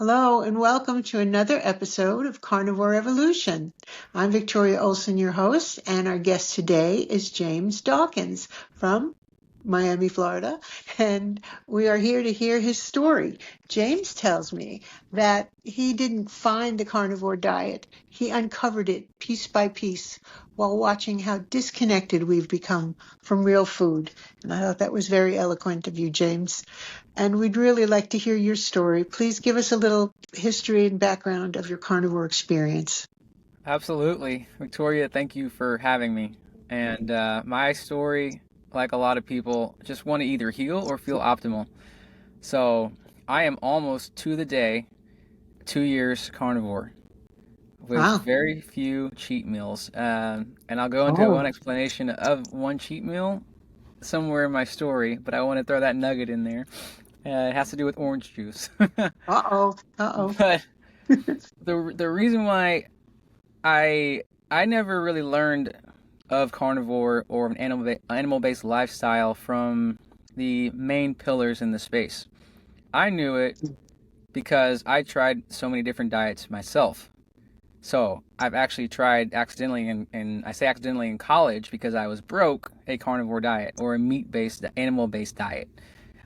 Hello and welcome to another episode of Carnivore Evolution. I'm Victoria Olson, your host, and our guest today is James Dawkins from Miami, Florida, and we are here to hear his story. James tells me that he didn't find the carnivore diet. He uncovered it piece by piece while watching how disconnected we've become from real food. And I thought that was very eloquent of you, James. And we'd really like to hear your story. Please give us a little history and background of your carnivore experience. Absolutely. Victoria, thank you for having me. And my story, like a lot of people, just want to either heal or feel optimal. So I am almost to the day 2 years carnivore with Wow. very few cheat meals. And I'll go into Oh, one explanation of one cheat meal somewhere in my story, but I want to throw that nugget in there. It has to do with orange juice. uh-oh, uh-oh. But the reason why I never really learned of carnivore or an animal-based lifestyle from the main pillars in the space. I knew it because I tried so many different diets myself. So I've actually tried accidentally, and I say accidentally in college because I was broke, a carnivore diet or a meat-based, animal-based diet.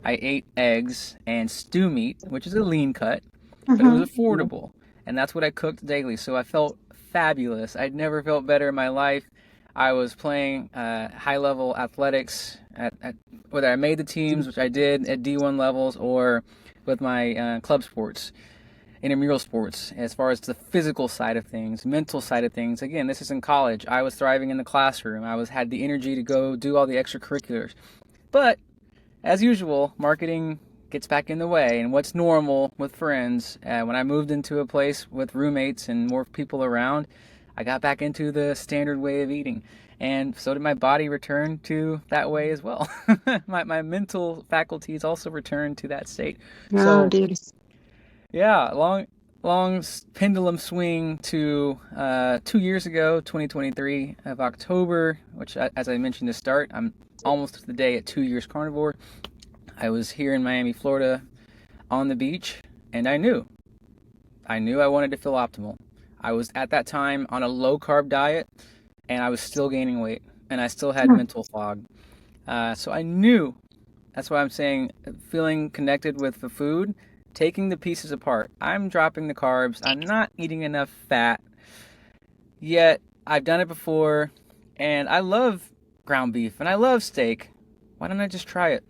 I ate eggs and stew meat, which is a lean cut, but it was Mm-hmm. affordable. And that's what I cooked daily. So I felt fabulous. I'd never felt better in my life. I was playing high level athletics at whether I made the teams, which I did at D1 levels, or with my club sports, intramural sports. As far as the physical side of things, mental side of things, again, this is in college. I was thriving in the classroom. I was had the energy to go do all the extracurriculars. But as usual, marketing gets back in the way. And what's normal with friends, when I moved into a place with roommates and more people around, I got back into the standard way of eating. And so did my body return to that way as well. my mental faculties also returned to that state. Oh, So, dear. yeah, long pendulum swing to 2 years ago, 2023 of October, which, as I mentioned to start, I'm almost to the day at 2 years carnivore. I was here in Miami, Florida on the beach, and I knew I wanted to feel optimal. I was at that time on a low carb diet, and I was still gaining weight, and I still had mental fog. So I knew. That's why I'm saying feeling connected with the food, taking the pieces apart. I'm dropping the carbs. I'm not eating enough fat. Yet I've done it before, and I love ground beef and I love steak. Why don't I just try it?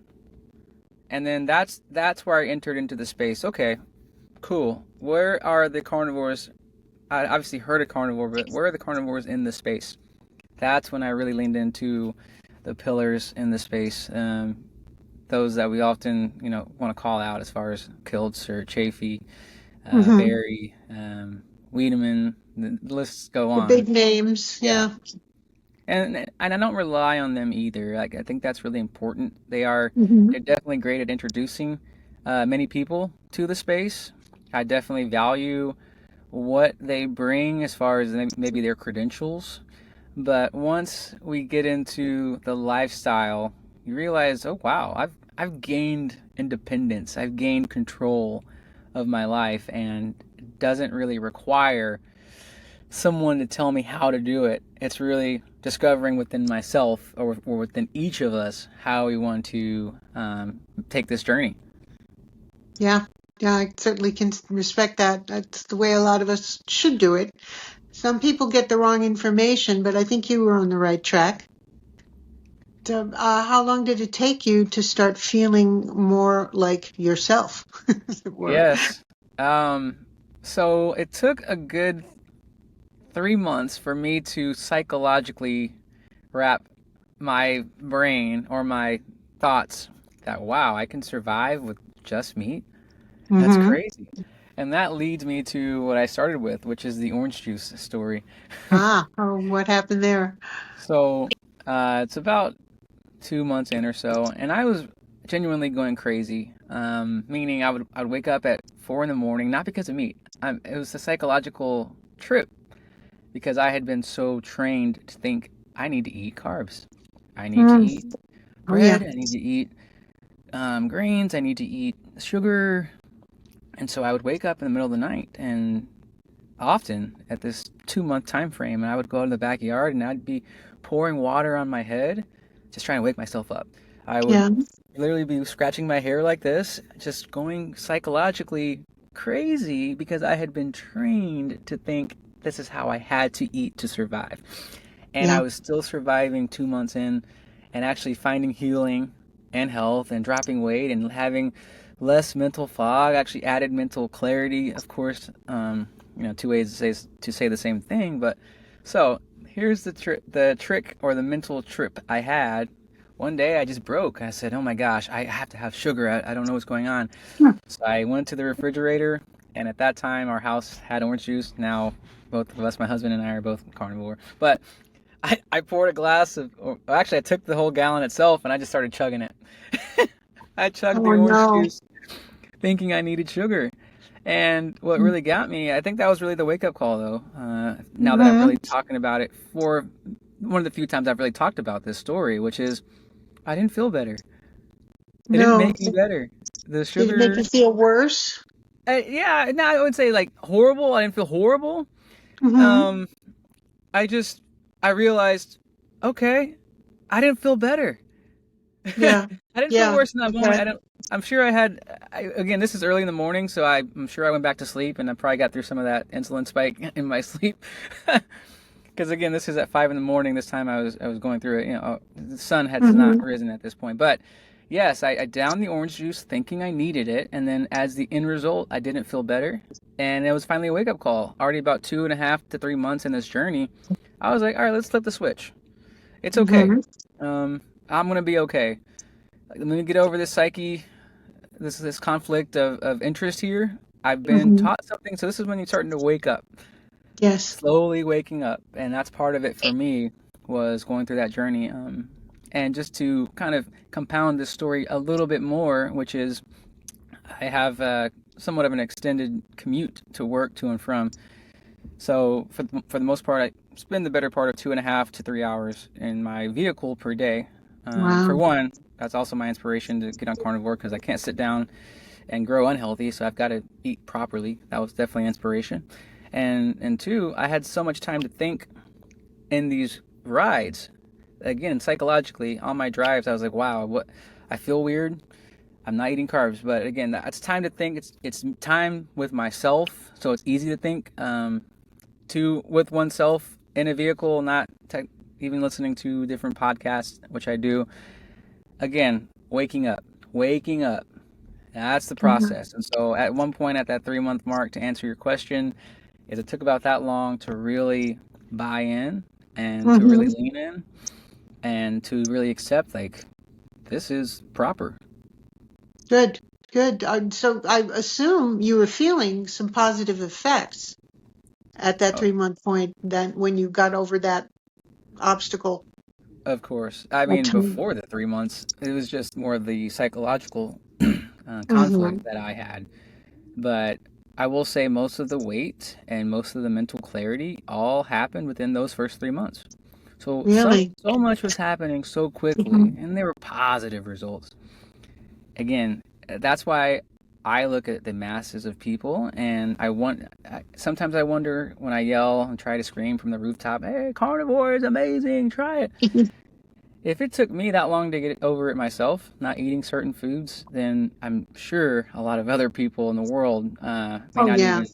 And then that's where I entered into the space. Okay, cool. Where are the carnivores? I obviously heard of carnivore, but where are the carnivores in the space? That's when I really leaned into the pillars in the space. Those that we often, want to call out as far as Kiltz, Chafee, Mm-hmm. Barry, Wiedemann. The lists go The on. big names, Yeah, yeah. and I don't rely on them either. Like I think that's really important. Mm-hmm. They're definitely great at introducing many people to the space. I definitely value what they bring as far as maybe their credentials. But once we get into the lifestyle, you realize, oh wow, I've gained independence. I've gained control of my life, and it doesn't really require someone to tell me how to do it. It's really discovering within myself or within each of us how we want to take this journey. Yeah. Yeah, I certainly can respect that. That's the way a lot of us should do it. Some people get the wrong information, but I think you were on the right track. So, how long did it take you to start feeling more like yourself, as it were? Yes. Um, so it took a good 3 months for me to psychologically wrap my brain or my thoughts that, wow, I can survive with just meat. That's Mm-hmm. crazy. And that leads me to what I started with, which is the orange juice story. Ah, oh, what happened there? So it's about 2 months in or so, and I was genuinely going crazy. Meaning I'd wake up at 4 in the morning, not because of meat. It was a psychological trip because I had been so trained to think I need to eat carbs, I need to Mm. eat Oh, yeah. bread, I need to eat grains, I need to eat sugar. And so I would wake up in the middle of the night, and often at this 2 month time frame, and I would go out in the backyard and I'd be pouring water on my head, just trying to wake myself up. I would Yeah. literally be scratching my hair like this, just going psychologically crazy because I had been trained to think this is how I had to eat to survive. And I Yeah. was still surviving 2 months in and actually finding healing and health and dropping weight and having less mental fog, actually added mental clarity, of course. Two ways to say the same thing. But so here's the trick or the mental trip I had. One day I just broke. I said, "Oh my gosh, I have to have sugar. I don't know what's going on." Hmm. So I went to the refrigerator, and at that time our house had orange juice. Now both of us, my husband and I, are both carnivore. But I poured a glass of, or actually I took the whole gallon itself and I just started chugging it. I chugged the Oh orange no. juice thinking I needed sugar. And what really got me, I think that was really the wake up call, though. Now that I'm Hmm. really talking about it, for one of the few times I've really talked about this story, which is I didn't feel better. It didn't No. make me better. The Did it make you sugar, feel worse? yeah, no, I would say like horrible. I didn't feel horrible. Hmm. Um, I just, I realized, okay, I didn't feel better. Yeah. I didn't feel Yeah. worse in that moment. Okay. I don't. I'm sure I had. Again, this is early in the morning, so I'm sure I went back to sleep, and I probably got through some of that insulin spike in my sleep. Because again, this is at 5 in the morning. This time I was going through it. The sun had not Hmm. risen at this point, but yes, I downed the orange juice thinking I needed it, and then as the end result, I didn't feel better, and it was finally a wake up call. Already about 2.5 to 3 months in this journey, I was like, all right, let's flip the switch. It's okay. Hmm. I'm gonna be okay. Let me get over this psyche, this conflict of interest here. I've been Hmm. taught something, so this is when you're starting to wake up, Yes. slowly waking up, and that's part of it for me was going through that journey. And just to kind of compound this story a little bit more, which is I have somewhat of an extended commute to work to and from. So for the most part, I spend the better part of 2.5 to 3 hours in my vehicle per day. For Wow. one, that's also my inspiration to get on carnivore because I can't sit down and grow unhealthy, so I've got to eat properly. That was definitely inspiration. And two, I had so much time to think in these rides. Again, psychologically, on my drives, I was like, wow, what I feel weird. I'm not eating carbs, but again, it's time to think. It's time with myself, so it's easy to think. With oneself in a vehicle, not even listening to different podcasts, which I do. Again, waking up. That's the Hmm. process. And so at one point at that 3 month mark, to answer your question, is it took about that long to really buy in and to really Hmm. lean in and to really accept like this is proper. Good. Good. So I assume you were feeling some positive effects at that Oh, 3 month point that when you got over that obstacle of course. I that mean, time. before the 3 months, it was just more of the psychological Hmm. conflict that I had. But I will say most of the weight and most of the mental clarity all happened within those first 3 months. So Really? so much was happening so quickly, Hmm. and they were positive results. Again, that's why I look at the masses of people, and sometimes I wonder when I yell and try to scream from the rooftop, "Hey, carnivore is amazing! Try it." If it took me that long to get over it myself, not eating certain foods, then I'm sure a lot of other people in the world may Oh not yeah. even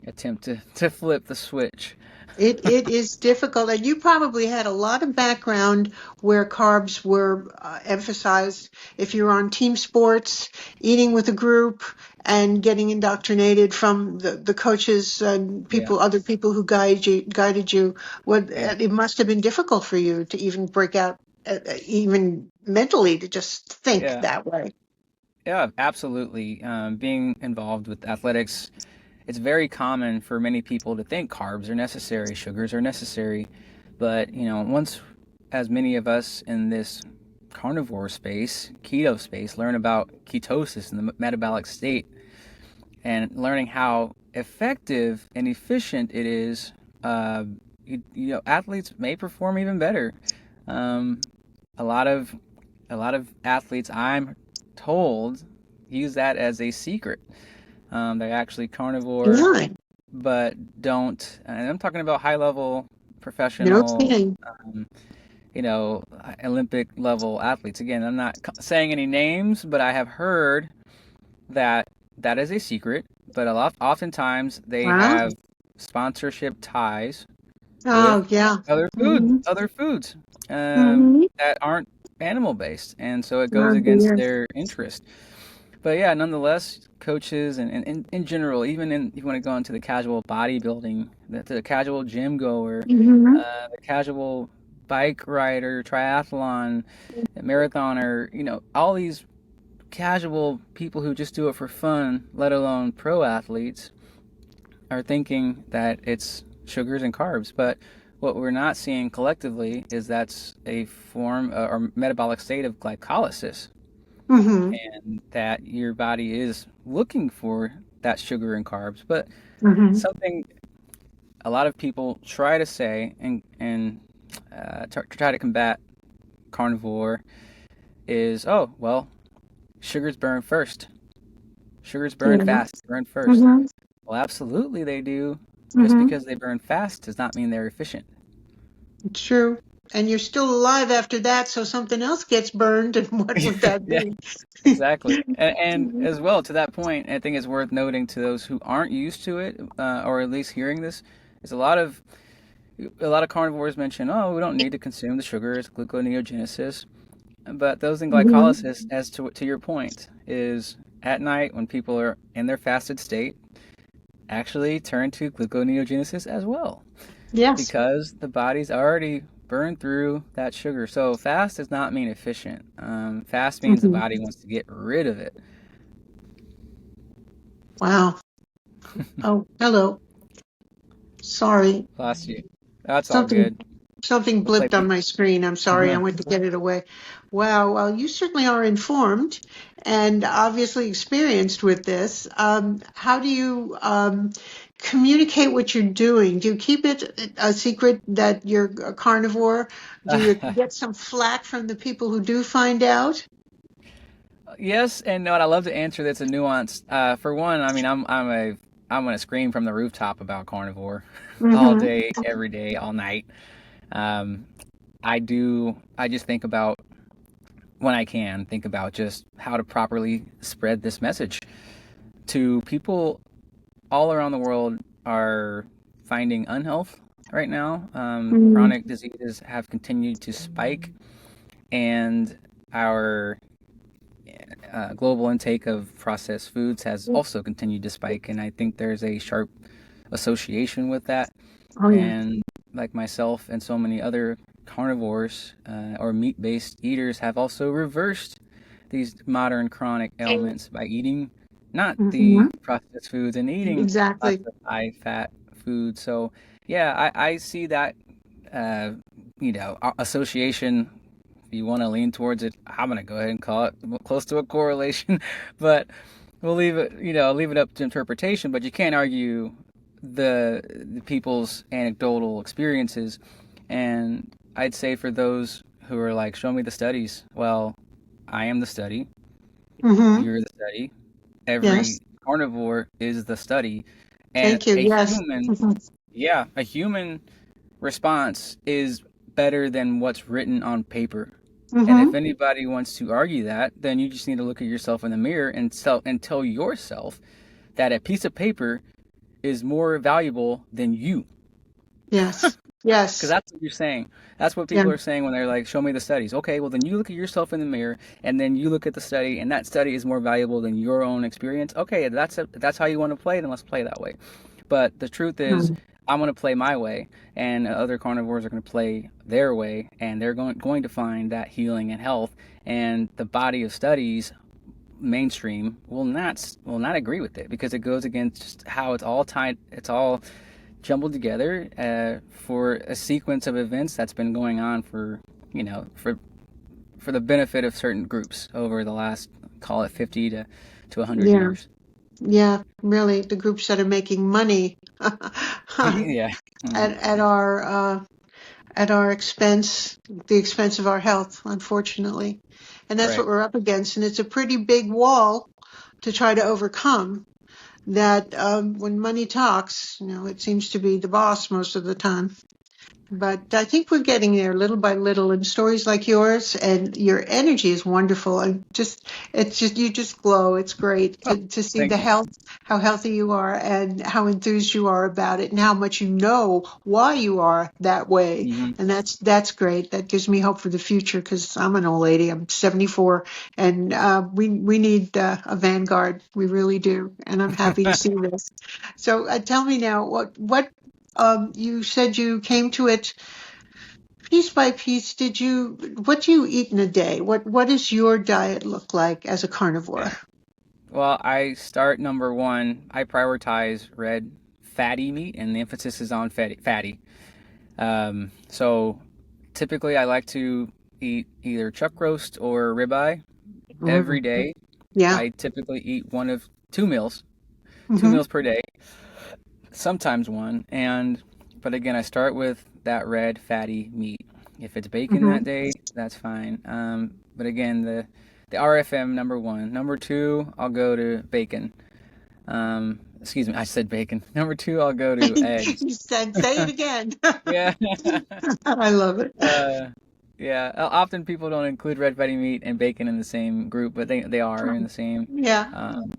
attempt to flip the switch. It is difficult, and you probably had a lot of background where carbs were emphasized. If you're on team sports, eating with a group, and getting indoctrinated from the coaches and Yeah, other people who guided you. yeah, It must have been difficult for you to even break out, even mentally, to just think yeah, that way. yeah, absolutely. Being involved with athletics, it's very common for many people to think carbs are necessary, sugars are necessary, but once as many of us in this carnivore space, keto space, learn about ketosis and the metabolic state, and learning how effective and efficient it is, uh, athletes may perform even better. Um, a lot of athletes, I'm told, use that as a secret. They're actually carnivore, Really? but don't. And I'm talking about high level No professional, kidding. um, Olympic level athletes. Again, I'm not saying any names, but I have heard that that is a secret. But oftentimes they Wow. have sponsorship ties with Oh, yeah. other Mm-hmm. other foods Mm-hmm. that aren't animal based, and so it goes Oh, against dear. their interest. But yeah, nonetheless, coaches and in general, even if you want to go into the casual bodybuilding, the casual gym goer, Mm-hmm. the casual bike rider, triathlon, marathoner, all these casual people who just do it for fun, let alone pro athletes, are thinking that it's sugars and carbs. But what we're not seeing collectively is that's a form or metabolic state of glycolysis, Mm-hmm. and that your body is looking for that sugar and carbs. But Mm-hmm. something a lot of people try to say and try to combat carnivore is, oh, well, sugars burn first. Sugars burn Yeah. fast, burn first. Mm-hmm. Well, absolutely they do. Just Mm-hmm. because they burn fast does not mean they're efficient. True. And you're still alive after that, so something else gets burned, and what would that Yeah, be? exactly. And as well, to that point, I think it's worth noting to those who aren't used to it, or at least hearing this, is a lot of carnivores mention, oh, we don't need to consume the sugars, gluconeogenesis. But those in Mm-hmm. glycolysis, as to your point, is at night when people are in their fasted state, actually turn to gluconeogenesis as well, Yes. because the body's already burned through that sugar. So fast does not mean efficient. Fast means the Mm-hmm. body wants to get rid of it. Wow. Oh, hello. Sorry. Lost you. That's all Something good. Something Looks like blipped on my screen. I'm sorry. I went to get it away. Wow. Well, you certainly are informed and obviously experienced with this. How do you communicate what you're doing? Do you keep it a secret that you're a carnivore? Do you get some flack from the people who do find out? Yes and no, and I love to answer that's a nuance. For one, I mean, I'm gonna scream from the rooftop about carnivore all Mm-hmm. day, every day, all night. Um, I just think about, when I can, think about just how to properly spread this message to people all around the world are finding unhealth right now. Mm-hmm. Chronic diseases have continued to spike, and our global intake of processed foods has also continued to spike. And I think there's a sharp association with that. Oh, yeah. And like myself and so many other carnivores or meat based eaters have also reversed these modern chronic ailments by eating not Mm-hmm. the processed foods and eating lots Exactly. of high fat foods. So, yeah, I see that, association. If you want to lean towards it, I'm going to go ahead and call it close to a correlation. But we'll leave it up to interpretation. But you can't argue the people's anecdotal experiences. And I'd say for those who are like, show me the studies. Well, I am the study. Mm-hmm. You're the study. Every Yes. carnivore is the study. And Thank you. a Yes. human, Mm-hmm. yeah, a human response is better than what's written on paper. And Mm-hmm. if anybody wants to argue that, then you just need to look at yourself in the mirror and tell yourself that a piece of paper is more valuable than you. Yes. Because Yes. that's what you're saying. That's what Yeah. people are saying when they're like, show me the studies. Okay, well, then you look at yourself in the mirror, and then you look at the study, and that study is more valuable than your own experience. Okay, that's how you want to play, then let's play that way. But the truth is, Mm-hmm. I'm going to play my way, and other carnivores are going to play their way, and they're going to find that healing and health. And the body of studies, mainstream, will not agree with it, because it goes against how it's all tied. It's all jumbled together for a sequence of events that's been going on for you know for the benefit of certain groups over the last, call it, 50 to 100 Yeah. years. Yeah. Really, the groups that are making money Yeah. at our expense, the expense of our health, unfortunately. And that's what Right. we're up against. And it's a pretty big wall to try to overcome. that when money talks, it seems to be the boss most of the time. But I think we're getting there little by little, and stories like yours and your energy is wonderful. And it's just, you just glow. It's great Oh, to see thank the you. health, how healthy you are and how enthused you are about it and how much you know why you are that way. Hmm. And that's great. That gives me hope for the future because I'm an old lady. I'm 74 and we need a vanguard. We really do. And I'm happy to see this. So tell me now, what you said you came to it piece by piece. What do you eat in a day? What does your diet look like as a carnivore? Yeah. Well, I start number one. I prioritize red fatty meat, and the emphasis is on fatty. So typically, I like to eat either chuck roast or ribeye every Mm, day. yeah. I typically eat one of two meals, two Hmm. meals per day, sometimes one. But again, I start with that red fatty meat. If it's bacon Hmm. that day, that's fine. But again, the RFM number one. Number two, I'll go to bacon. Excuse me, I said bacon. Number two, I'll go to eggs. You said, say it again. Yeah. I love it. uh, yeah. Often people don't include red fatty meat and bacon in the same group, but they are in the same. Yeah. Um,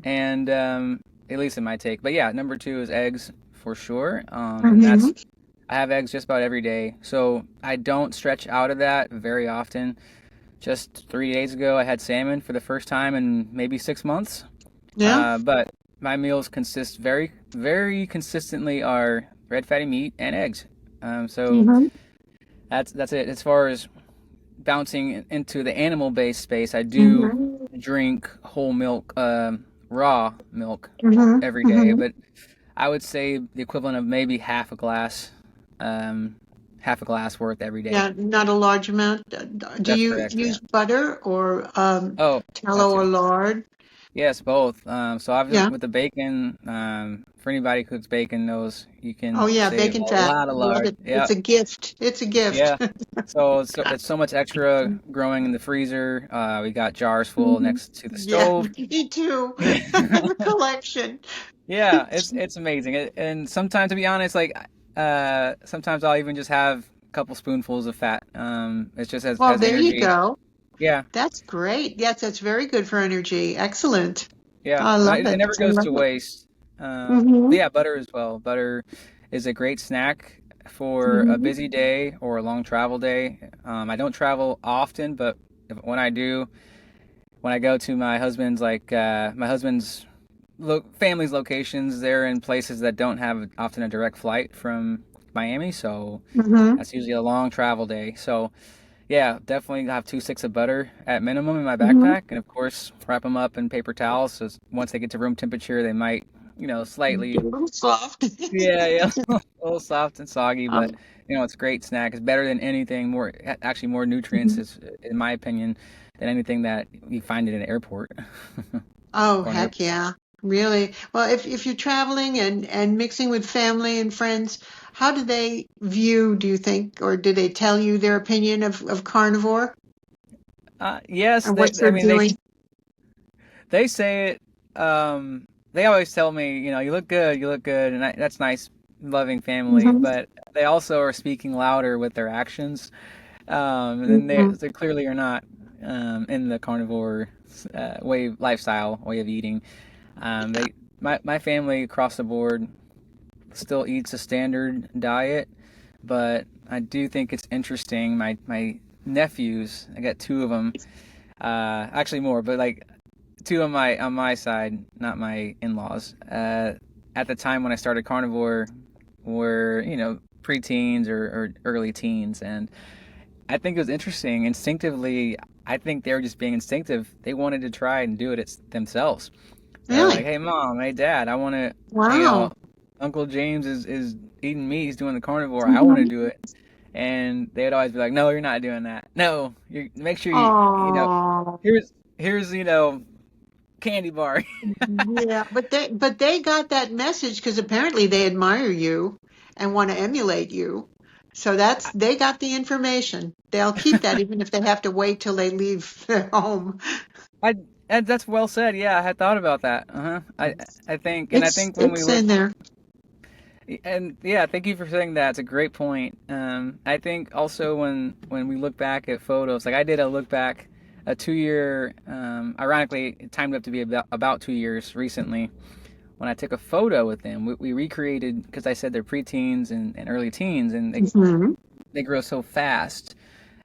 and at least in my take. But yeah, number two is eggs for sure. And Hmm. that's I have eggs just about every day, so I don't stretch out of that very often. Just 3 days ago, I had salmon for the first time in maybe 6 months. Yeah. But my meals consist very, very consistently are red fatty meat and eggs. So Hmm. that's it. As far as bouncing into the animal-based space, I do Hmm. drink whole milk, raw milk Hmm. every day, Hmm. but I would say the equivalent of maybe um, half a glass worth every day. Yeah, not a large amount. Do That's you correct. Yeah. use butter or Oh, that tallow or too. lard? Yes, both. So obviously Yeah. with the bacon, for anybody who cooks bacon knows you Oh can yeah, save bacon a fat. lot of Love lard. it. Yeah, It's a gift. It's a gift. yeah. So it's so much extra growing in the freezer. We got jars full Mhm. next to the Yeah, stove. me too. Yeah, I have a collection. yeah. It's amazing. And sometimes, to be honest, like sometimes I'll even just have a couple spoonfuls of fat. It's just Well, as there you energy. go. Yeah, That's great. Yes, that's very good for energy. Excellent. yeah. I love It it. never I goes love to it. waste. Hmm. But yeah, butter as well. Butter is a great snack for a Hmm. busy day or a long travel day. I don't travel often, but when I do, when I go to my husband's family's locations, they're in places that don't have often a direct flight from Miami, so Hmm. that's usually a long travel day. So yeah, definitely have two sticks of butter at minimum in my Hmm. backpack, and of course wrap them up in paper towels. So once they get to room temperature, they might, Get slightly, a little soft. yeah, yeah, a little soft and soggy, but Um, it's a great snack. It's better than anything. Actually, more nutrients mhm. is, in my opinion, than anything that you find at an airport Oh, or an heck airport. yeah. Really? Well, if you're traveling and mixing with family and friends, how do they view, do you think, or do they tell you their opinion of carnivore Yes, and what I you're mean, doing? they say it. They always tell me, you look good, and that's nice, loving family. Hmm. But they also are speaking louder with their actions. And Hmm. they clearly are not in the carnivore way of eating. They my family across the board still eats a standard diet, but I do think it's interesting. My nephews, I got two of them, actually more, but like two on my side, not my in-laws. At the time when I started carnivore, were preteens or early teens, and I think it was interesting. Instinctively, I think they were just being instinctive. They wanted to try and do it themselves. They're like, Really? "Hey, mom, hey, dad, I want to, Wow. Uncle James is eating meat. He's doing the carnivore. I want to Hmm. do it." And they'd always be like, "No, you're not doing that. No, you make sure Oh, here's candy bar." yeah. But they got that message because apparently they admire you and want to emulate you. So they got the information. They'll keep that even if they have to wait till they leave their home. I that's well said. Yeah, I had thought about that. I think, and I think when we It's look, in there. and yeah, thank you for saying that. It's a great point. I think also when we look back at photos, like I did a look back, a 2 year, ironically, it timed up to be about 2 years recently when I took a photo with them. We recreated, because I said they're preteens and early teens, and Hmm. they grow so fast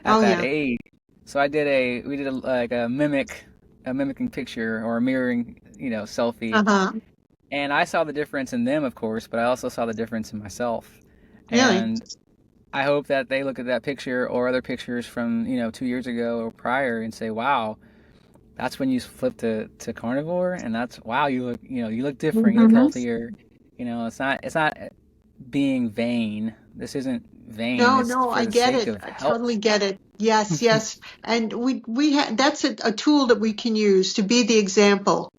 at Oh that yeah. age. So we did like a mimicking picture or a mirroring, selfie. Uh-huh. And I saw the difference in them, of course, but I also saw the difference in myself. Really? And I hope that they look at that picture or other pictures from, 2 years ago or prior and say, wow, that's when you flip to carnivore. And that's, wow, you look different, you look Hmm. healthier. It's not being vain. This isn't vain. No, It's no, for I the get sake it. of I health. totally get it. Yes, yes. And that's a tool that we can use to be the example.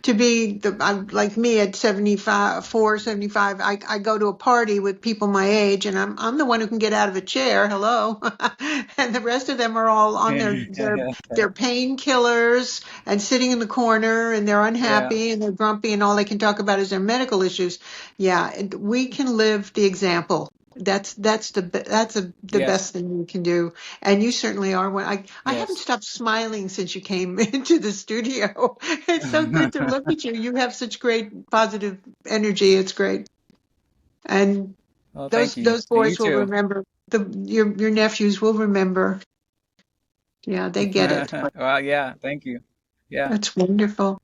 To be I'm like me at 75, 75. I go to a party with people my age, and I'm the one who can get out of a chair. Hello. And the rest of them are all on their painkillers and sitting in the corner, and they're Yeah. unhappy and they're grumpy, and all they can talk about is their medical issues. Yeah, we can live the example. The Yes. best thing we can do. And you certainly are one. I haven't Yes. stopped smiling since you came into the studio. It's so good to look at you. You have such great positive energy. It's great. And Well, those thank you. those You boys will too. remember. Your nephews will remember. Yeah, they get it. Well, yeah, thank you. Yeah. That's wonderful.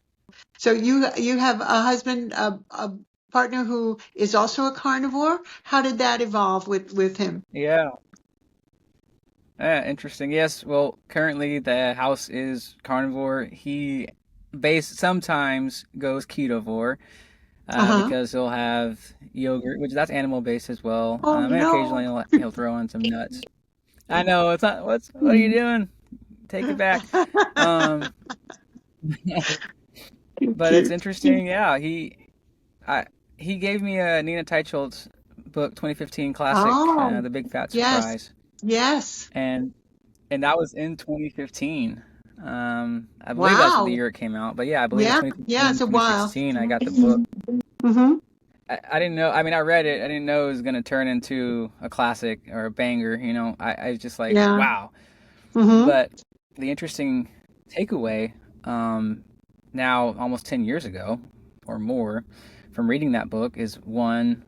So you have a husband, a partner who is also a carnivore. How did that evolve with him? Yeah. Interesting. Yes. Well, currently the house is carnivore. He base sometimes goes ketovore, Uh-huh. because he'll have yogurt, which that's animal based as well. Oh And no. occasionally he'll throw in some nuts. I know it's not. What are you doing? Take it back. Um, but it's Cute. interesting. Yeah. I he gave me a Nina Teicholz's book, 2015 classic, Oh, The Big Fat yes. Surprise, Yes. and that was in 2015. I believe that's the Wow. year it came out, but yeah, I believe it was Yeah. Yeah, 2015, it's a while. 2016. I got the book. Mm-hmm. I didn't know. I mean, I read it. I didn't know it was gonna turn into a classic or a banger. I was just like, Yeah. wow. Mm-hmm. But the interesting takeaway, now almost 10 years ago or more, from reading that book is one,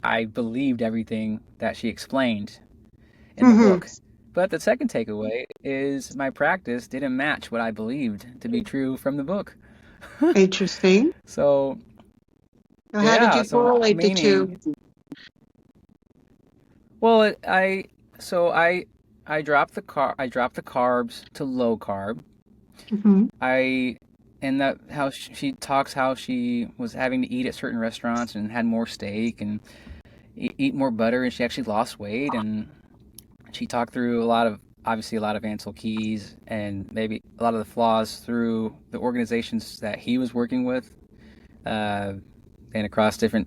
I believed everything that she explained in the Mm-hmm. book. But the second takeaway is my practice didn't match what I believed to be true from the book. Interesting. So, So how did yeah, you so correlate the meaning, two? well, so I dropped the carbs to low carb. Mm-hmm. I and that how she talks how she was having to eat at certain restaurants and had more steak and eat more butter, and she actually lost weight. And she talked through obviously a lot of Ansel Keys and maybe a lot of the flaws through the organizations that he was working with, uh, and across different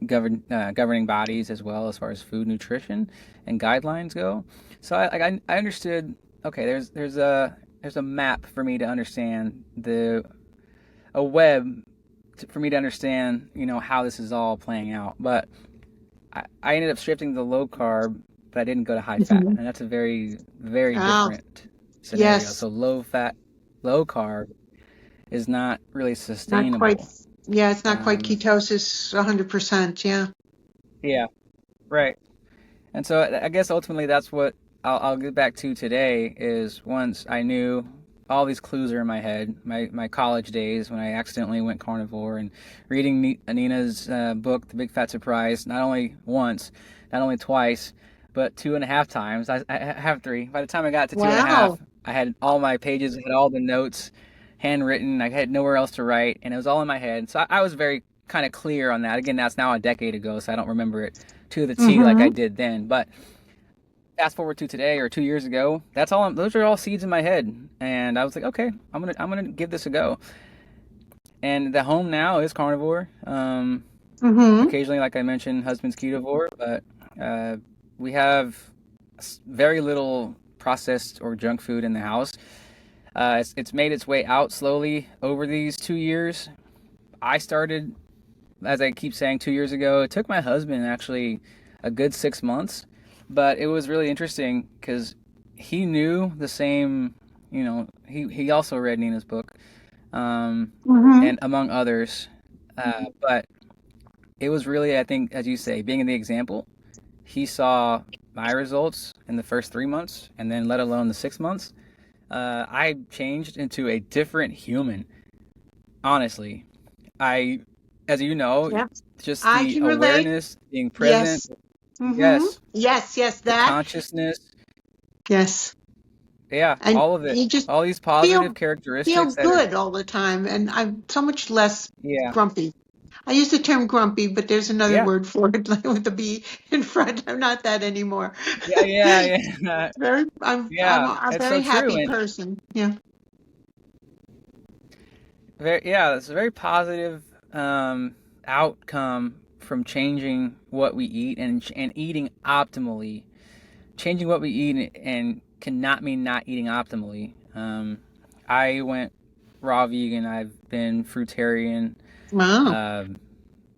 governing bodies as well, as far as food nutrition and guidelines go. So I understood. Okay, there's a map for me to understand a web for me to understand, how this is all playing out. But I ended up shifting to low carb, but I didn't go to high fat, Mm-hmm. and that's a very, very Oh, different scenario. yes. So low fat, low carb is not really Not quite. sustainable. Yeah, it's not quite Um, ketosis 100%. Yeah. yeah, right. And so I guess ultimately that's what I'll get back to today is once I knew all these clues are in my head, my college days when I accidentally went carnivore and reading Nina's book, The Big Fat Surprise, not only once, not only twice, but 2.5 times. I have three. By the time I got to two and a Wow. half, I had all my pages, I had all the notes handwritten. I had nowhere else to write, and it was all in my head. So I was very kind of clear on that. Again, that's now a decade ago, so I don't remember it to the T like I Mm-hmm. did then. But fast forward to today or 2 years ago, those are all seeds in my head. And I was like, okay, I'm gonna give this a go. And the home now is carnivore. Mm-hmm. Occasionally, like I mentioned, husband's ketovore, but we have very little processed or junk food in the house. It's made its way out slowly over these 2 years. I started, as I keep saying, 2 years ago. It took my husband actually a good 6 months, but it was really interesting because he knew the same. He also read Nina's book, Mm-hmm. and among others. But it was really, I think, as you say, being the example. He saw my results in the first 3 months, and then let alone the 6 months. I changed into a different human. Honestly, as you know, Yeah. just I the can relate. awareness, being present. Yes. Mm-hmm. Yes, Yes, yes, the that. consciousness. Yes. Yeah, And all of it. you just All these positive feel characteristics that are. good all the time, and I'm so much less Yeah, grumpy. I use the term grumpy, but there's another yeah, word for it, like with the B in front. I'm not that anymore. yeah, yeah, yeah. Very, I'm Yeah, a it's so very true. happy And person. Yeah. yeah, it's a very positive outcome from changing what we eat and eating optimally. Changing what we eat and cannot mean not eating optimally. I went raw vegan. I've been fruitarian. Wow. Um,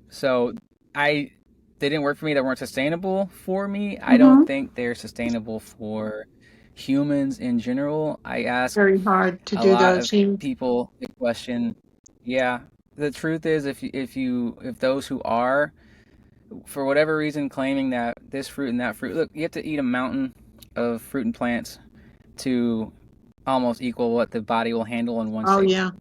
so I they didn't work for me. They weren't sustainable for me. I Hmm. don't think they're sustainable for humans in general. I ask Very hard to a do lot those. of Yeah. people the question. Yeah, the truth is, if those who are for whatever reason claiming that this fruit and that fruit, look, you have to eat a mountain of fruit and plants to almost equal what the body will handle in one Oh shake. yeah.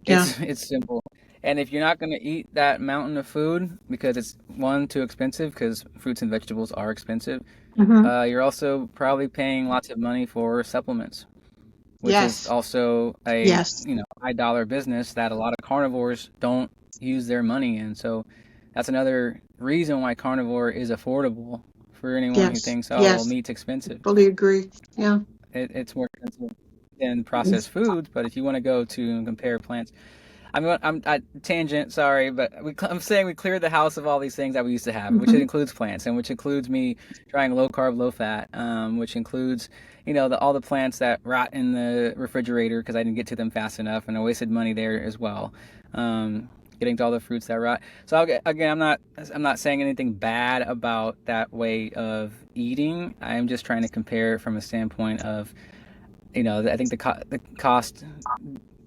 Yeah. It's simple. And if you're not going to eat that mountain of food because it's one too expensive, because fruits and vegetables are expensive, Hmm. you're also probably paying lots of money for supplements, which is Yes. also a Yes. high dollar business that a lot of carnivores don't use their money in. So that's another reason why carnivore is affordable for anyone who Yes. thinks, oh well, Yes. meat's expensive. Fully agree. Yeah. It's more expensive than processed foods. But if you want to go to and compare plants, I'm tangent, sorry, but I'm saying we cleared the house of all these things that we used to have, which Hmm. includes plants, and which includes me trying low carb, low fat, which includes all the plants that rot in the refrigerator because I didn't get to them fast enough, and I wasted money there as well. Getting to all the fruits that rot. So again, I'm not saying anything bad about that way of eating. I'm just trying to compare from a standpoint of I think the cost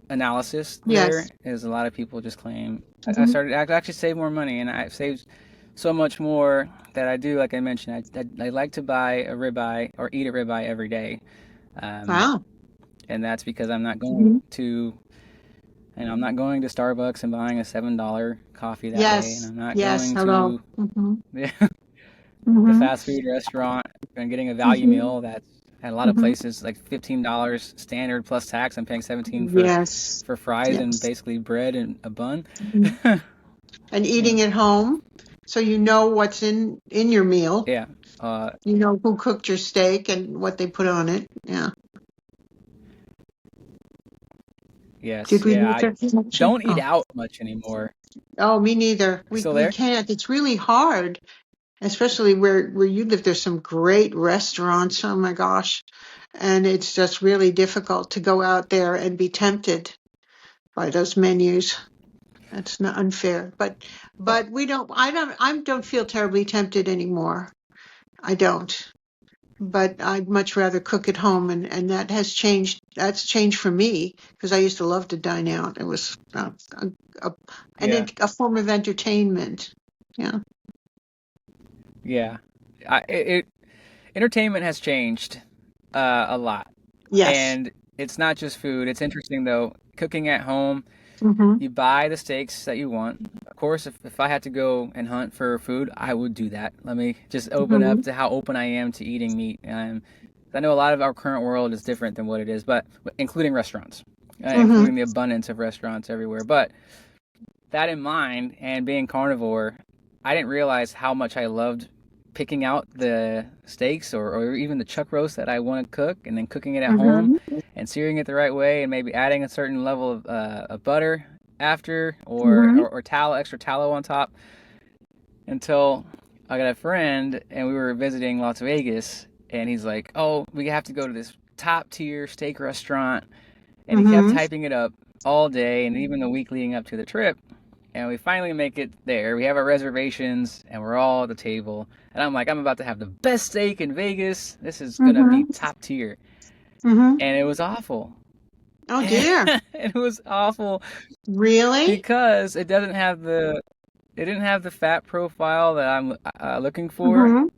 analysis there Yes. is a lot of people just claim I Hmm. started I actually save more money, and I've saved so much more that I do, like I mentioned, I like to buy a ribeye or eat a ribeye every day, um, Wow. and that's because Hmm. I'm not going to Starbucks and buying a $7 coffee that day, and Yes. I'm not Yes. going Hello. to Hmm. the, the Hmm. fast food restaurant and getting a value Hmm. meal that's at a lot of Hmm. places like $15 standard plus tax. I'm paying 17 Yes. for fries and Yes. basically bread and a bun. Mhm. And Yeah, eating at home, so you know what's in your meal. yeah, uh, You know who cooked your steak and what they put on it. Yeah. Did yes, we yeah. lose I that connection? don't eat Oh. out much anymore. Oh, me neither. You We still we there? can't. It's really hard, especially where you live. There's some great restaurants. Oh my gosh. And it's just really difficult to go out there and be tempted by those menus. That's not unfair. Well, But we don't I don't feel terribly tempted anymore. I don't. But I'd much rather cook at home, and that has changed. That's changed for me because I used to love to dine out. It was a, yeah, a form of entertainment. Yeah. yeah. Entertainment has changed a lot, Yes. and it's not just food. It's interesting though. Cooking at home, Hmm. you buy the steaks that you want. Of course, if I had to go and hunt for food, I would do that. Let me just open up Hmm. to how open I am to eating meat. I know a lot of our current world is different than what it is, but including restaurants, Hmm. including the abundance of restaurants everywhere. But that in mind, and being carnivore, I didn't realize how much I loved picking out the steaks or even the chuck roast that I want to cook, and then cooking it at home Hmm. and searing it the right way, and maybe adding a certain level of butter after, Hmm. or tallow, extra tallow on top, until I got a friend and we were visiting Las Vegas, and he's like, "Oh, we have to go to this top tier steak restaurant." And he kept Mm-hmm. typing it up all day and even the week leading up to the trip. And we finally make it there. We have our reservations and we're all at the table. And I'm like, I'm about to have the best steak in Vegas. This is gonna be Mm-hmm. top tier. Mm-hmm. And it was awful. Oh And dear. it was awful Really? because it didn't have the fat profile that I'm looking for. Mm-hmm.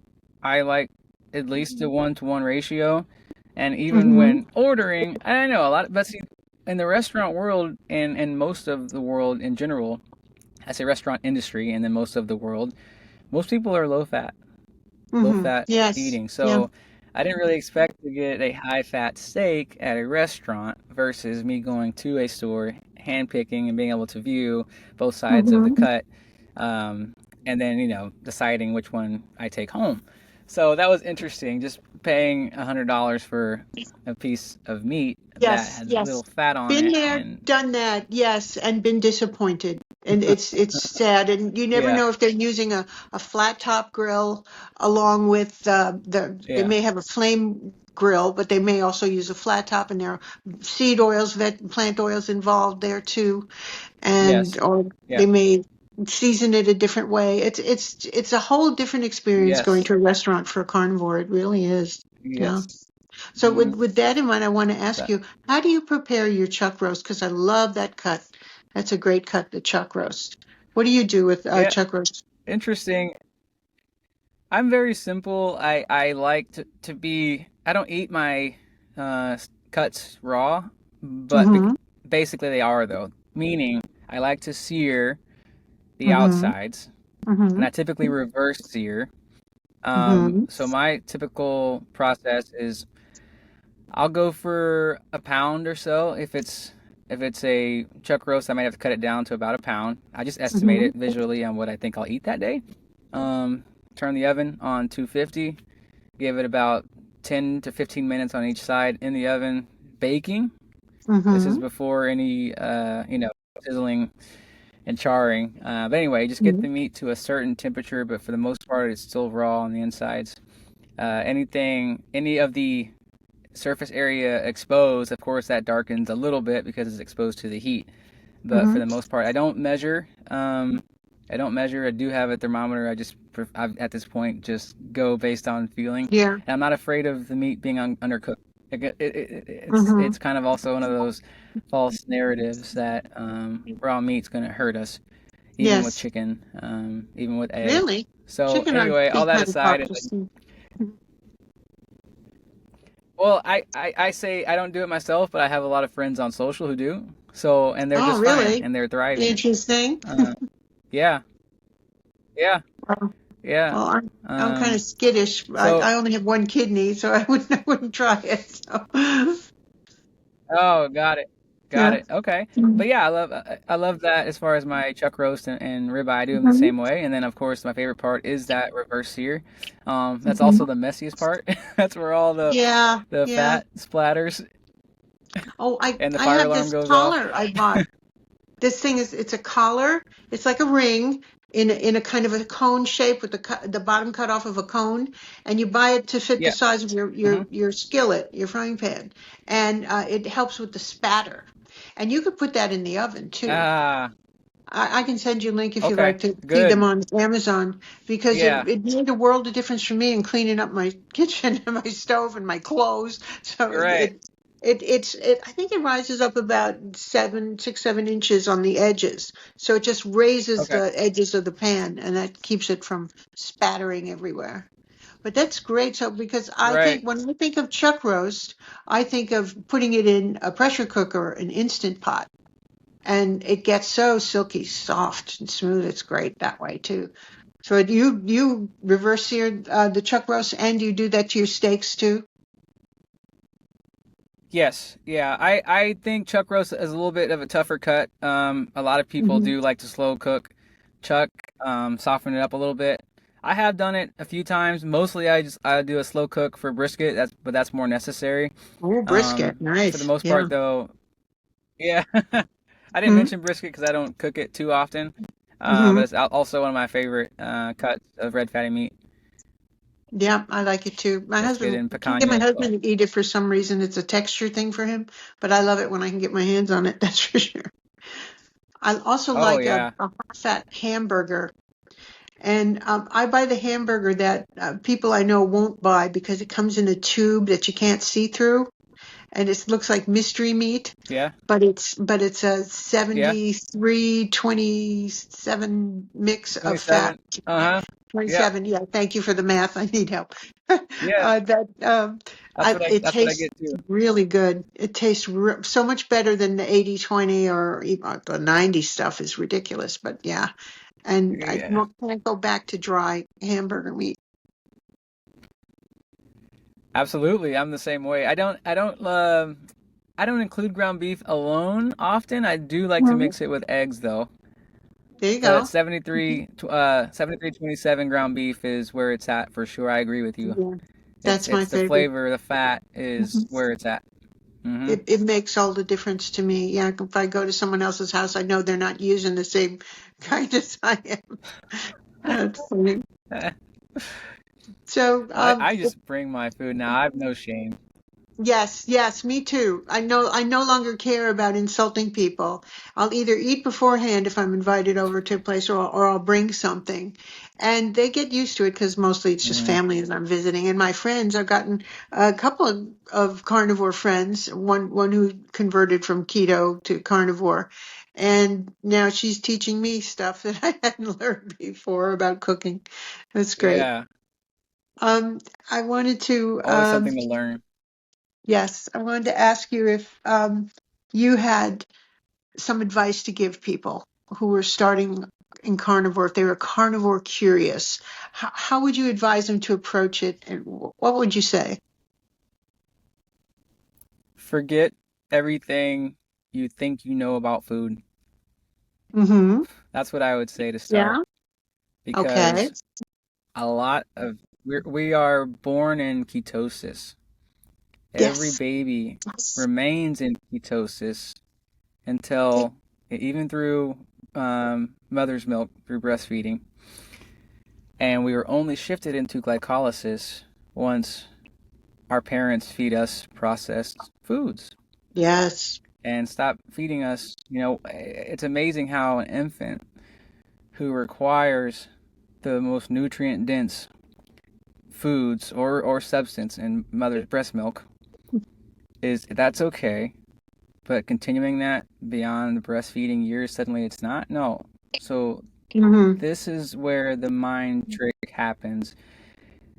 I like at least a 1-to-1 ratio. And even Mm-hmm. when ordering, I know a lot, but see, in the restaurant world and most of the world in general, I say restaurant industry and then most of the world, most people are low Mm-hmm. fat Yes. eating. Yeah. So I didn't really expect to get a high fat steak at a restaurant versus me going to a store, hand picking, and being able to view both sides of the Mm-hmm. cut, um, and then deciding which one I take home. So that was interesting. Just paying $100 for a piece of meat that Yes. has little Yes. fat on Been it, there, and done that. Yes, and been disappointed. And it's sad, and you never yeah, know if they're using a flat top grill along with they yeah, may have a flame grill, but they may also use a flat top, and there are seed oils, plant oils involved there too, and yes, or yeah, they may season it a different way. It's a whole different experience going yes, to a restaurant for a carnivore. It really is. Yeah. yes. So Hmm. with that in mind, I want to ask So, you, how do you prepare your chuck roast? Because I love that cut. That's a great cut, the chuck roast. What do you do with yeah, chuck roast? interesting. I'm very simple. I like to be. I don't eat my cuts raw, but Mm-hmm. basically they are though. Meaning, I like to sear the Mm-hmm. outsides, Mm-hmm. and I typically reverse sear. Mm-hmm. So my typical process is I'll go for a pound or so. If it's a chuck roast, I might have to cut it down to about a pound. I just estimate Mm-hmm. it visually on what I think I'll eat that day. Um, Turn the oven on 250. Give it about 10 to 15 minutes on each side in the oven, baking. This is Mm-hmm. before any, sizzling and charring. But anyway, just get the meat to a certain temperature, but for the most part, it's still raw on the insides. Any of the surface area exposed, of course, that darkens a little bit because it's exposed to the heat. But for Mm-hmm. the most part, I don't measure. I don't measure. I do have a thermometer. At this point just go based on feeling, Yeah. and I'm not afraid of the meat being undercooked. Mm-hmm. It's kind of also one of those false narratives that raw meat's going to hurt us, even with Yes. chicken, even with egg. Really? So Chicken, I anyway, all think that kind of aside, tough to see. well, I say I don't do it myself, but I have a lot of friends on social who do. So, and they're Oh, just fine really? and they're thriving. Interesting. Uh, yeah, yeah, Well, yeah. I'm kind of skittish. So, I only have one kidney, so I wouldn't try it. So. oh, got it, got Yeah. it. Okay, Mm-hmm. but yeah, I love that as far as my chuck roast and ribeye. I do them the Mm-hmm. same way, and then of course my favorite part is that reverse sear. That's Mm-hmm. also the messiest part. That's where all Yeah, the yeah. fat splatters Oh, and the I fire have alarm this goes off. collar I bought. This thing it's a collar. It's like a ring in a kind of a cone shape with the bottom cut off of a cone, and you buy it to fit the Yeah. size of your Hmm. your skillet, your frying pan, and it helps with the spatter. And you could put that in the oven too. Ah. I can send you a link if you'd Okay. like to see them Good. on Amazon because Yeah. it made a world of difference for me in cleaning up my kitchen and my stove and my clothes. So Right. I think it rises up about 7 6 7 inches on the edges. So it just raises Okay. the edges of the pan and that keeps it from spattering everywhere. But that's great. So because I think Right. when I think of chuck roast, I think of putting it in a pressure cooker, an instant pot, and it gets so silky soft and smooth. It's great that way too. So you reverse sear the chuck roast and you do that to your steaks too. Yes. Yeah. I think chuck roast is a little bit of a tougher cut. A lot of people Hmm. do like to slow cook chuck, soften it up a little bit. I have done it a few times. Mostly I do a slow cook for brisket. That's more necessary. Oh, brisket, For the nice. most Yeah. part though, yeah. I didn't Hmm. mention brisket because I don't cook it too often. Hmm. But it's also one of my favorite cuts of red fatty meat. Yeah, I like it too. My That's good husband, in I can't get my picanha as well. husband to eat it for some reason. It's a texture thing for him, but I love it when I can get my hands on it. That's for sure. I also Oh like yeah, a fat hamburger. And I buy the hamburger that people I know won't buy because it comes in a tube that you can't see through, and it looks like mystery meat. yeah, But it's a yeah. 73-27 mix of fat. 27. Uh-huh. Yeah, 27. Yeah, thank you for the math. I need help. yeah. That it That's what I tastes get too. really good. It tastes so much better than the 80-20 or even the 90 stuff is ridiculous. But yeah, and I Yeah. can't go back to dry hamburger meat. Absolutely. I'm the same way. I don't include ground beef alone often. I do like to Mhm. mix it with eggs though. There you But go. 7327 ground beef is where it's at for sure. I agree with you. Yeah, that's my It's the favorite. flavor, the fat is Mhm. where it's at. Hmm. It makes all the difference to me. Yeah, if I go to someone else's house, I know they're not using the same kind as I am. That's funny. So, I just bring my food now. I have no shame. yes, yes, me too. I no longer care about insulting people. I'll either eat beforehand if I'm invited over to a place, or I'll bring something. And they get used to it because mostly it's just Hmm. family that I'm visiting. And my friends, I've gotten a couple of carnivore friends, one who converted from keto to carnivore. And now she's teaching me stuff that I hadn't learned before about cooking. That's great. Yeah, Um, I wanted to always something to learn. Yes, I wanted to ask you if you had some advice to give people who were starting in carnivore, if they were carnivore curious. How would you advise them to approach it, and what would you say? Forget everything you think you know about food. Mm-hmm. That's what I would say to start Yeah. Okay. because a lot of we are born in ketosis. Every Yes. baby Yes. remains in ketosis until even through mother's milk through breastfeeding, and we were only shifted into glycolysis once our parents feed us processed foods Yes. and stop feeding us. You know, it's amazing how an infant who requires the most nutrient dense foods or substance in mother's breast milk is that's okay, but continuing that beyond the breastfeeding years, suddenly it's not. No. So Mm-hmm. this is where the mind trick happens.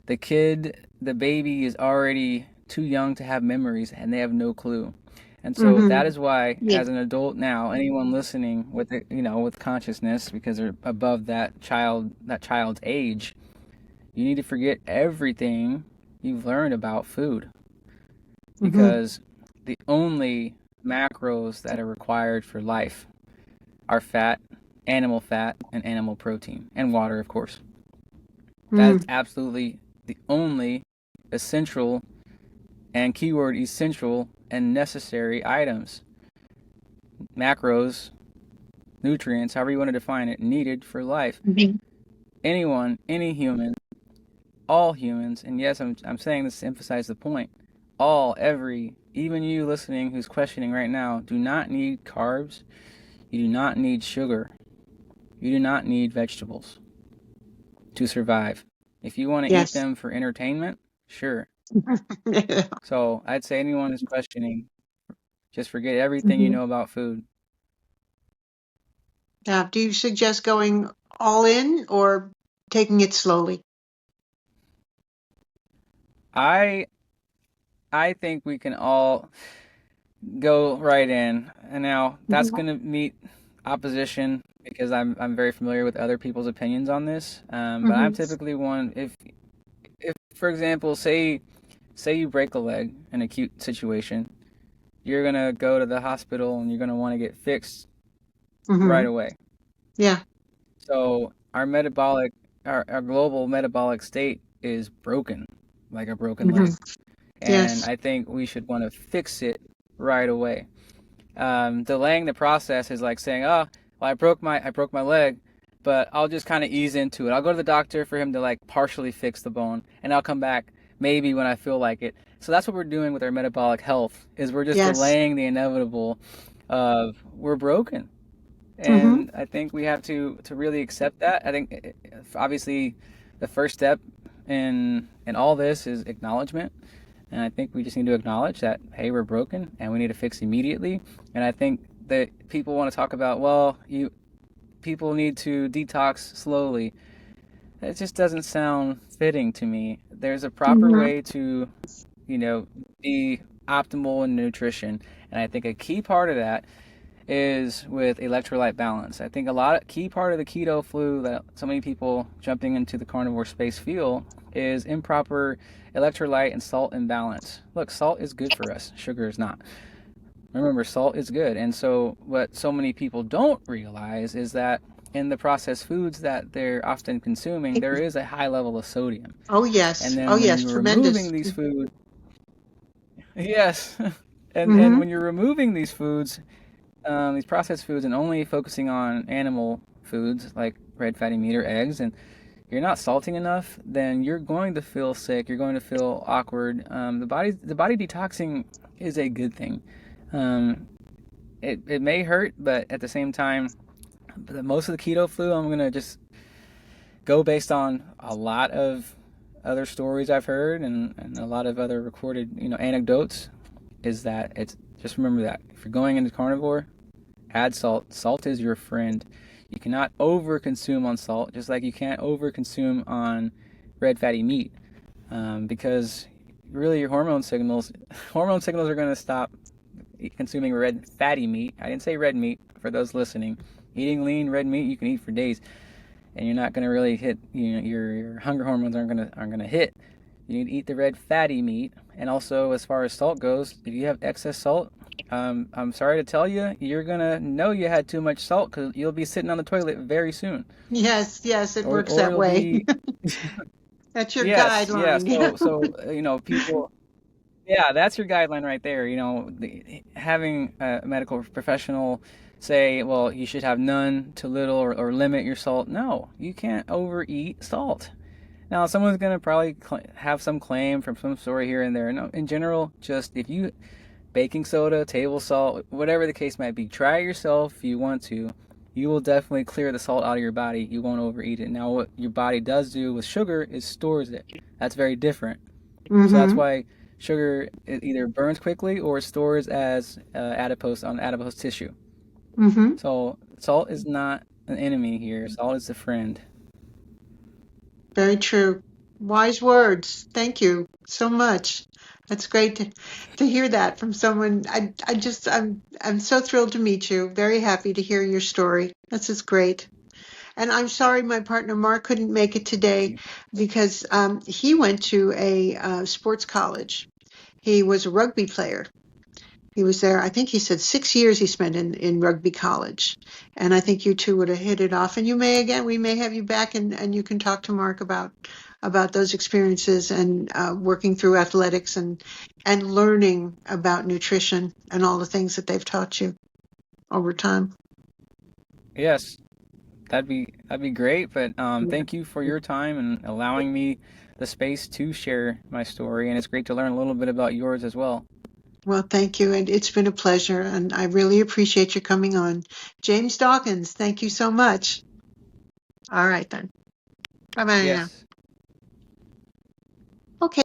The baby is already too young to have memories and they have no clue. And so that Mm-hmm. is why, Yeah. as an adult now, anyone listening with with consciousness, because they're above that child's age, you need to forget everything you've learned about food Mm-hmm. because the only macros that are required for life are fat, and animal protein, and water, of course. That is Mm-hmm. absolutely the only essential and keyword essential and necessary items, macros, nutrients, however you want to define it, needed for life. Mm-hmm. Anyone, any human, all humans, and yes, I'm saying this to emphasize the point, even you listening who's questioning right now, do not need carbs, you do not need sugar, you do not need vegetables to survive. If you want to eat Yes. them for entertainment, sure. Yeah. So I'd say anyone who's questioning, just forget everything you Mhm. know about food. Yeah. Do you suggest going all in or taking it slowly? I I think we can all go right in. And now that's Mhm. going to meet opposition because I'm very familiar with other people's opinions on this. But I'm Mhm. typically one if for example, say you break a leg in a acute situation, you're gonna go to the hospital and you're gonna want to get fixed right Mhm. away. Yeah. So our global metabolic state is broken, like a broken Mhm. leg. And Yes. I think we should want to fix it right away. Delaying the process is like saying, "Oh, well, I broke my leg, but I'll just kind of ease into it. I'll go to the doctor for him to like partially fix the bone, and I'll come back maybe when I feel like it. So that's what we're doing with our metabolic health is we're just Yes. delaying the inevitable of we're broken. Mm-hmm. And I think we have to really accept that. I think obviously the first step in all this is acknowledgement. And I think we just need to acknowledge that, hey, we're broken and we need to fix immediately. And I think that people want to talk about, well, you people need to detox slowly. It just doesn't sound fitting to me. There's a proper Mm-hmm. way to, be optimal in nutrition. And I think a key part of that is with electrolyte balance. I think a lot of key part of the keto flu that so many people jumping into the carnivore space feel is improper electrolyte and salt imbalance. Look, salt is good for us, sugar is not. Remember, salt is good. And so what so many people don't realize is that in the processed foods that they're often consuming, there is a high level of sodium. Oh, And yes. Oh, then when yes. you're Tremendous. removing these foods, yes, and Mm-hmm. when you're removing these processed foods and only focusing on animal foods like red fatty meat or eggs, and you're not salting enough, then you're going to feel sick. You're going to feel awkward. The body detoxing is a good thing. Um, it may hurt, but at the same time, most of the keto flu, I'm gonna just go based on a lot of other stories I've heard and a lot of other recorded, anecdotes. Is that it's just remember that if you're going into carnivore, add salt. Salt is your friend. You cannot over consume on salt, just like you can't over consume on red fatty meat, because really your hormone signals are going to stop consuming red fatty meat. I didn't say red meat for those listening. Eating lean red meat you can eat for days, and you're not going to really hit. Your hunger hormones aren't going to hit. You need to eat the red fatty meat. And also, as far as salt goes, if you have excess salt, I'm sorry to tell you, you're gonna know you had too much salt because you'll be sitting on the toilet very soon, Yes, yes, it works or that you'll way. be That's your yes, yeah. guideline. So people, yeah, that's your guideline right there. Having a medical professional say, well, you should have none to little or limit your salt. No, you can't overeat salt. Now, someone's gonna probably have some claim from some story here and there. No, in general, just if you baking soda, table salt, whatever the case might be. Try it yourself if you want to. You will definitely clear the salt out of your body. You won't overeat it. Now, what your body does do with sugar is stores it. That's very different. So that's Mm-hmm. why sugar it either burns quickly or stores as adipose tissue. Mm-hmm. So salt is not an enemy here. Salt is a friend. Very true. Wise words. Thank you so much. That's great to hear that from someone. I'm so thrilled to meet you. Very happy to hear your story. This is great. And I'm sorry my partner Mark couldn't make it today because he went to a sports college. He was a rugby player. He was there, I think he said 6 years he spent in rugby college. And I think you two would have hit it off. And we may have you back and you can talk to Mark about those experiences and working through athletics and learning about nutrition and all the things that they've taught you over time. Yes, that'd be great. But Yeah. thank you for your time and allowing me the space to share my story. And it's great to learn a little bit about yours as well. Well, thank you. And it's been a pleasure. And I really appreciate you coming on. James Dawkins, thank you so much. All right then. Bye bye now. Yes. Okay.